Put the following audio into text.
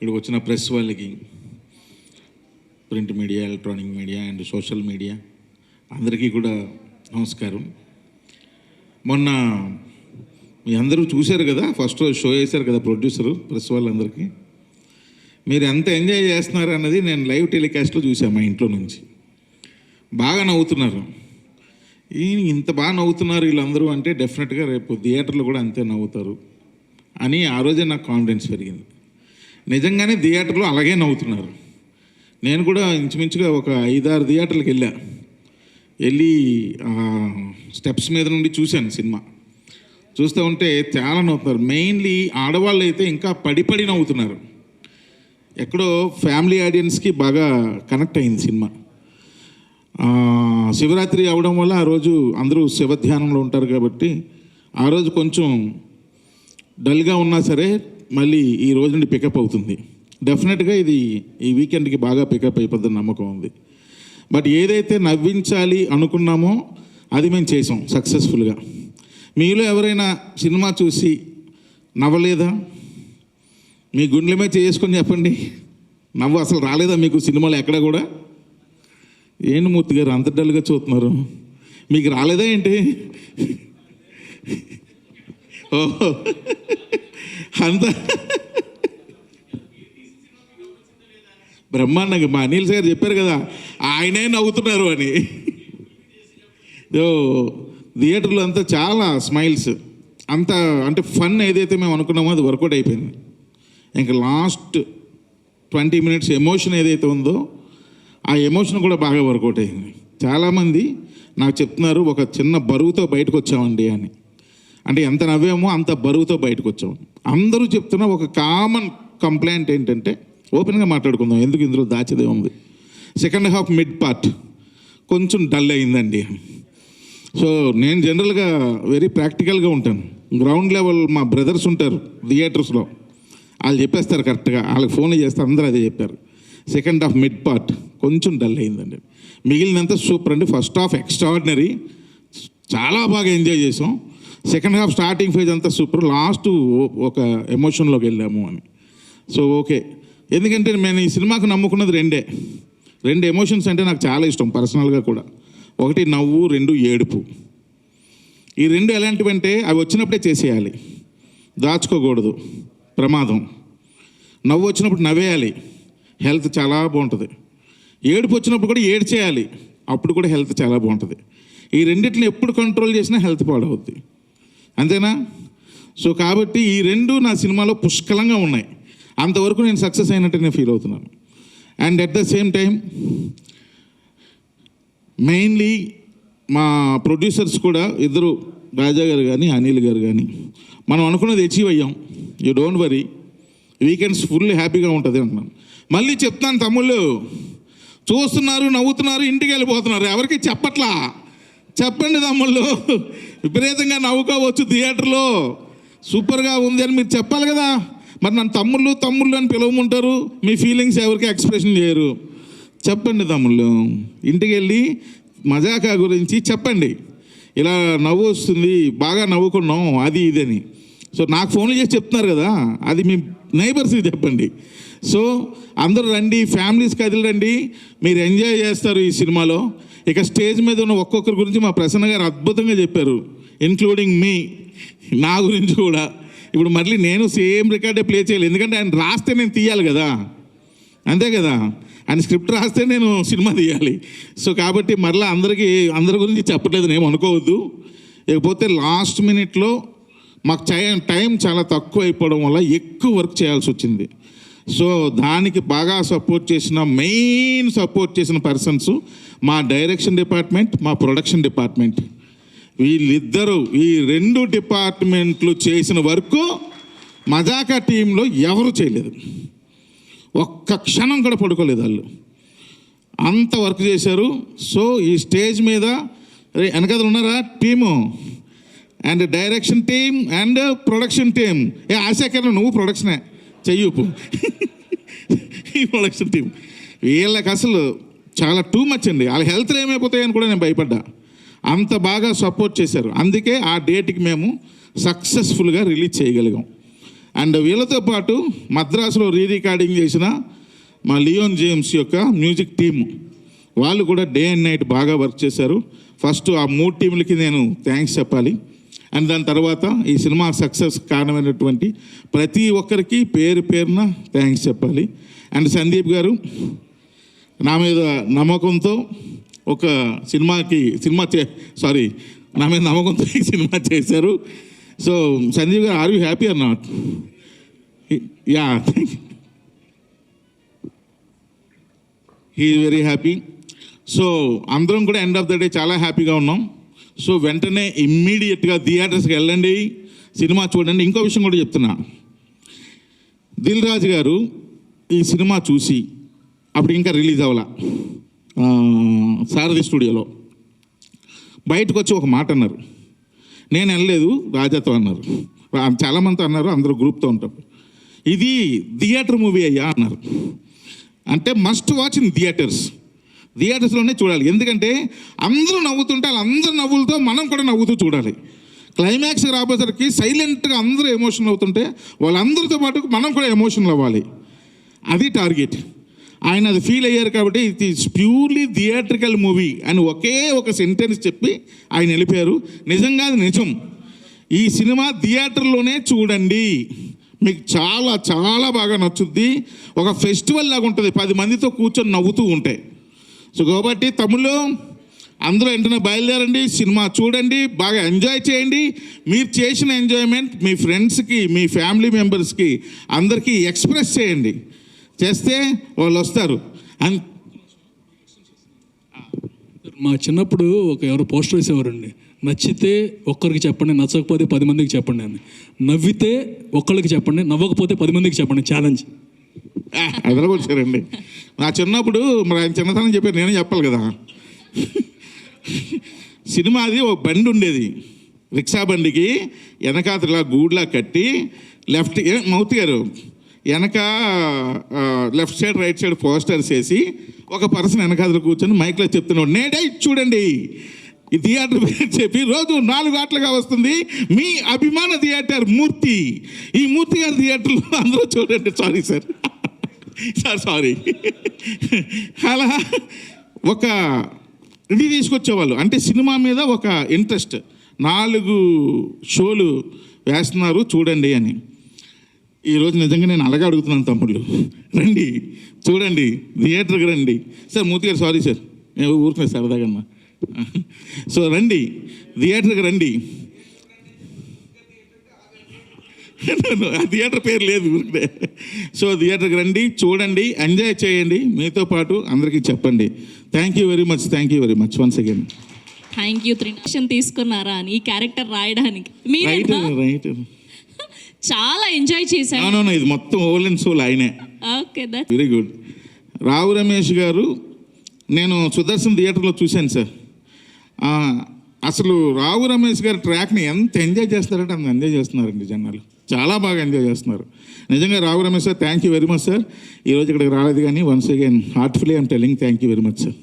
ఇక్కడికి వచ్చిన ప్రెస్ వాళ్ళకి, print media, electronic media and social media అందరికీ కూడా నమస్కారం. మొన్న మీ అందరూ చూశారు కదా, ఫస్ట్ రోజు షో చేశారు కదా ప్రొడ్యూసరు, ప్రెస్ వాళ్ళందరికీ. మీరు ఎంత ఎంజాయ్ చేస్తున్నారు అన్నది నేను లైవ్ టెలికాస్ట్లో చూశాను మా ఇంట్లో నుంచి. బాగా నవ్వుతున్నారు. ఇంత బాగా నవ్వుతున్నారు వీళ్ళందరూ అంటే డెఫినెట్గా రేపు థియేటర్లో కూడా అంతే నవ్వుతారు అని ఆ రోజే నాకు కాన్ఫిడెన్స్ పెరిగింది. నిజంగానే థియేటర్లో అలాగే నవ్వుతున్నారు. నేను కూడా ఇంచుమించుగా ఒక 5-6 థియేటర్లకు వెళ్ళి స్టెప్స్ మీద నుండి చూశాను సినిమా. చూస్తూ ఉంటే చాలా నవ్వుతున్నారు. మెయిన్లీ ఆడవాళ్ళు అయితే ఇంకా పడి నవ్వుతున్నారు. ఎక్కడో ఫ్యామిలీ ఆడియన్స్కి బాగా కనెక్ట్ అయింది సినిమా. శివరాత్రి అవడం వల్ల ఆ రోజు అందరూ శివధ్యానంలో ఉంటారు కాబట్టి ఆ రోజు కొంచెం డల్గా ఉన్నా సరే మళ్ళీ ఈ రోజు నుండి పికప్ అవుతుంది. డెఫినెట్గా ఇది ఈ వీకెండ్కి బాగా పికప్ అయిపోద్దని నమ్మకం ఉంది. బట్ ఏదైతే నవ్వించాలి అనుకున్నామో అది మేము చేసాం సక్సెస్ఫుల్గా. మీలో ఎవరైనా సినిమా చూసి నవ్వలేదా? మీ గుండెల మీద చేసుకొని చెప్పండి. నవ్వు అసలు రాలేదా మీకు సినిమాలో ఎక్కడ కూడా? ఏంటి మూర్తి గారు అంత డల్గా చూస్తున్నారు, మీకు రాలేదా ఏంటి? ఓహో అంత బ్రహ్మాండంగా మా అనిల్ సార్ చెప్పారు కదా, ఆయనే నవ్వుతున్నారు అని. థియేటర్లో అంతా చాలా స్మైల్స్, అంత అంటే ఫన్ ఏదైతే మేము అనుకున్నామో అది వర్కౌట్ అయిపోయింది. ఇంకా లాస్ట్ 20 minutes ఎమోషన్ ఏదైతే ఉందో ఆ ఎమోషన్ కూడా బాగా వర్కౌట్ అయింది. చాలామంది నాకు చెప్తున్నారు ఒక చిన్న బరువుతో బయటకు వచ్చామండి అని. అంటే ఎంత నవ్వామో అంత బరువుతో బయటకు వచ్చాము. అందరూ చెప్తున్న ఒక కామన్ కంప్లైంట్ ఏంటంటే, ఓపెన్గా మాట్లాడుకుందాం, ఎందుకు ఇందులో దాచేదే ఉంది, సెకండ్ హాఫ్ మిడ్ పార్ట్ కొంచెం డల్ అయిందండి. సో నేను జనరల్గా వెరీ ప్రాక్టికల్గా ఉంటాను. గ్రౌండ్ లెవెల్ మా బ్రదర్స్ ఉంటారు థియేటర్స్లో, వాళ్ళు చెప్పేస్తారు కరెక్ట్గా, వాళ్ళకి ఫోన్లు చేస్తే అందరూ అదే చెప్పారు. సెకండ్ హాఫ్ మిడ్ పార్ట్ కొంచెం డల్ అయిందండి. మిగిలినంత సూపర్ అండి. ఫస్ట్ హాఫ్ ఎక్స్ట్రాడినరీ, చాలా బాగా ఎంజాయ్ చేసాం. సెకండ్ హాఫ్ స్టార్టింగ్ ఫేజ్ అంతా సూపర్, లాస్ట్ ఒక ఎమోషన్లోకి వెళ్ళాము అని. సో ఓకే, ఎందుకంటే నేను ఈ సినిమాకు నమ్ముకున్నది రెండు ఎమోషన్స్ అంటే నాకు చాలా ఇష్టం పర్సనల్గా కూడా. ఒకటి నవ్వు, 2 ఏడుపు. ఈ 2 ఎలాంటివంటే అవి వచ్చినప్పుడే చేసేయాలి, దాచుకోకూడదు, ప్రమాదం. నవ్వు వచ్చినప్పుడు నవ్వేయాలి, హెల్త్ చాలా బాగుంటుంది. ఏడుపు వచ్చినప్పుడు కూడా ఏడ్చేయాలి, అప్పుడు కూడా హెల్త్ చాలా బాగుంటుంది. ఈ రెండింటిని ఎప్పుడు కంట్రోల్ చేసినా హెల్త్ పాడవుద్ది, అంతేనా? సో కాబట్టి ఈ 2 నా సినిమాలో పుష్కలంగా ఉన్నాయి. అంతవరకు నేను సక్సెస్ అయినట్టు నేను ఫీల్ అవుతున్నాను. And at the same time mainly మా ప్రొడ్యూసర్స్ కూడా ఇద్దరు, రాజా గారు కానీ అనిల్ గారు కానీ, మనం అనుకున్నది అచీవ్ అయ్యాం. You don't worry, weekends full హ్యాపీగా ఉంటుంది అంటున్నాను. మళ్ళీ చెప్తాను తమ్ముళ్ళు, చూస్తున్నారు, నవ్వుతున్నారు, ఇంటికి వెళ్ళిపోతున్నారు, ఎవరికి చెప్పట్లా. చెప్పండి తమ్ముళ్ళు, విపరీతంగా నవ్వుకోవచ్చు థియేటర్లో, సూపర్గా ఉంది అని మీరు చెప్పాలి కదా. మరి నన్ను తమ్ముళ్ళు అని పిలవమంటారు, మీ ఫీలింగ్స్ ఎవరికి ఎక్స్ప్రెషన్ చేయరు. చెప్పండి తమ్ముళ్ళు, ఇంటికి వెళ్ళి మజాకా గురించి చెప్పండి, ఇలా నవ్వు వస్తుంది, బాగా నవ్వుకున్నాం, అది ఇదని. సో నాకు ఫోన్లు చేసి చెప్తున్నారు కదా, అది మీ నైబర్స్కి చెప్పండి. సో అందరూ రండి, ఫ్యామిలీస్ కదిలిరండి, మీరు ఎంజాయ్ చేస్తారు ఈ సినిమాలో. ఇక స్టేజ్ మీద ఉన్న ఒక్కొక్కరి గురించి మా ప్రసన్న గారు అద్భుతంగా చెప్పారు, ఇన్క్లూడింగ్ మీ, నా గురించి కూడా. ఇప్పుడు మళ్ళీ నేను సేమ్ రికార్డే ప్లే చేయాలి, ఎందుకంటే ఆయన రాస్తే నేను తీయాలి కదా, అంతే కదా, ఆయన స్క్రిప్ట్ రాస్తే నేను సినిమా తీయాలి. సో కాబట్టి మరలా అందరి గురించి చెప్పట్లేదు నేను అనుకోవద్దు. ఇకపోతే లాస్ట్ మినిట్లో మాకు టైం చాలా తక్కువ అయిపోవడం వల్ల ఎక్కువ వర్క్ చేయాల్సి వచ్చింది. సో దానికి బాగా మెయిన్ సపోర్ట్ చేసిన పర్సన్స్ మా డైరెక్షన్ డిపార్ట్మెంట్, మా ప్రొడక్షన్ డిపార్ట్మెంట్. వీళ్ళిద్దరూ, ఈ 2 డిపార్ట్మెంట్లు చేసిన వర్క్ మజాకా టీంలో ఎవరు చేయలేదు. ఒక్క క్షణం కూడా పడుకోలేదు వాళ్ళు, అంత వర్క్ చేశారు. సో ఈ స్టేజ్ మీద వెనకదలు ఉన్నారా team, and direction team and production team. ఆశాకరణ నువ్వు ప్రొడక్షనే చెయ్యపు. ఈ ప్రొడక్షన్ టీం వీళ్ళకి అసలు చాలా టూ మచ్ అండి. వాళ్ళ హెల్త్ ఏమైపోతాయని కూడా నేను భయపడ్డా, అంత బాగా సపోర్ట్ చేశారు. అందుకే ఆ డేట్కి మేము సక్సెస్ఫుల్గా రిలీజ్ చేయగలిగాం. అండ్ వీళ్ళతో పాటు మద్రాసులో రికార్డింగ్ చేసిన మా లియోన్ జేమ్స్ యొక్క మ్యూజిక్ టీమ్, వాళ్ళు కూడా డే అండ్ నైట్ బాగా వర్క్ చేశారు. ఫస్ట్ ఆ 3 టీంలకి నేను థ్యాంక్స్ చెప్పాలి. అండ్ దాని తర్వాత ఈ సినిమా సక్సెస్ కారణమైనటువంటి ప్రతి ఒక్కరికి పేరున థ్యాంక్స్ చెప్పాలి. అండ్ సందీప్ గారు నా మీద నమ్మకంతో ఒక నా మీద నమ్మకంతో ఈ సినిమా చేశారు. సో సందీప్ గారు, are you happy or not? Yeah, he is very happy. So అందరం కూడా ఎండ్ ఆఫ్ ద డే చాలా హ్యాపీగా ఉన్నాం. సో వెంటనే ఇమ్మీడియట్గా థియేటర్స్కి వెళ్ళండి, సినిమా చూడండి. ఇంకో విషయం కూడా చెప్తున్నా, దిల్ రాజు గారు ఈ సినిమా చూసి అప్పుడు ఇంకా రిలీజ్ అవ్వాల సారథి స్టూడియోలో బయటకు వచ్చి ఒక మాట అన్నారు. నేను వెళ్ళలేదు, రాజాతో అన్నారు, చాలామంది అన్నారు, అందరూ గ్రూప్తో ఉంటారు. ఇది థియేటర్ మూవీ అయ్యా అన్నారు. అంటే మస్ట్ వాచ్ ఇన్ థియేటర్స్లోనే చూడాలి. ఎందుకంటే అందరూ నవ్వుతుంటే వాళ్ళందరూ నవ్వులతో మనం కూడా నవ్వుతూ చూడాలి. క్లైమాక్స్ రాబోసరికి సైలెంట్గా అందరూ ఎమోషనల్ అవుతుంటే వాళ్ళందరితో పాటు మనం కూడా ఎమోషనల్ అవ్వాలి. అది టార్గెట్. ఆయన అది ఫీల్ అయ్యారు కాబట్టి it is purely theatrical movie అని ఒకే ఒక సెంటెన్స్ చెప్పి ఆయన వెళ్ళిపోయారు. నిజంగా అది నిజం. ఈ సినిమా థియేటర్లోనే చూడండి, మీకు చాలా చాలా బాగా నచ్చుద్ది. ఒక ఫెస్టివల్ లాగా ఉంటుంది, 10 మందితో కూర్చొని నవ్వుతూ ఉంటాయి. సో కాబట్టి తమ్ముళ్ళు అందరూ వెంటనే బయలుదేరండి, సినిమా చూడండి, బాగా ఎంజాయ్ చేయండి. మీరు చేసిన ఎంజాయ్మెంట్ మీ ఫ్రెండ్స్కి, మీ ఫ్యామిలీ మెంబర్స్కి అందరికీ ఎక్స్ప్రెస్ చేయండి. చేస్తే వాళ్ళు వస్తారు. మా చిన్నప్పుడు ఎవరో పోస్టర్ వేసేవారండి, నచ్చితే ఒక్కరికి చెప్పండి, నచ్చకపోతే 10 మందికి చెప్పండి అని. నవ్వితే ఒక్కరికి చెప్పండి, నవ్వకపోతే 10 మందికి చెప్పండి. ఛాలెంజ్ ఎదరగొచ్చారండి. నా చిన్నప్పుడు మరి ఆయన చిన్నతనం చెప్పారు, నేనే చెప్పాలి కదా. సినిమాది ఒక బండి ఉండేది, రిక్షా బండికి వెనకాతలా గూడ్లా కట్టి లెఫ్ట్ మౌత్ గారు వెనక left side right side posters వేసి ఒక పర్సన్ వెనకాతలు కూర్చొని మైక్లో చెప్తున్నాడు, నేడే చూడండి ఈ థియేటర్ పేరు చెప్పి రోజు 4 గంటలుగా వస్తుంది మీ అభిమాన థియేటర్ మూర్తి. ఈ మూర్తి గారి థియేటర్లో అందరూ చూడండి. సారీ అలా ఒక ఇది తీసుకొచ్చేవాళ్ళు. అంటే సినిమా మీద ఒక ఇంట్రెస్ట్, 4 షోలు వేస్తున్నారు చూడండి అని. ఈరోజు నిజంగా నేను అలాగే అడుగుతున్నాను, తమ్ముళ్ళు రండి చూడండి, థియేటర్కి రండి. సార్ మూర్తి గారు, సారీ సార్, నేను ఊరుకునే సరదాగా. సో రండి, థియేటర్కి రండి. థియేటర్ పేరు లేదు ఊరికే. సో థియేటర్కి రండి, చూడండి, ఎంజాయ్ చేయండి, మీతో పాటు అందరికీ చెప్పండి. Thank you very much once again. Thank you. 3 తీసుకున్నారా అని ఈ క్యారెక్టర్ రాయడానికి? రైట్ చాలా ఎంజాయ్ చేశాను. ఇది మొత్తం ఓల్ అండ్ సోల్ ఆయనే. Okay, very good. Rao Ramesh garu నేను సుదర్శన్ థియేటర్లో చూశాను సార్. అసలు రావు రమేష్ గారి ట్రాక్ని ఎంత ఎంజాయ్ చేస్తారంటే అంత ఎంజాయ్ చేస్తున్నారండి జనాలు, చాలా బాగా ఎంజాయ్ చేస్తున్నారు. నిజంగా Rao Ramesh sir, thank you very much sir. ఈరోజు ఇక్కడికి రాలేదు కానీ once again heartfully I'm telling thank you very much sir.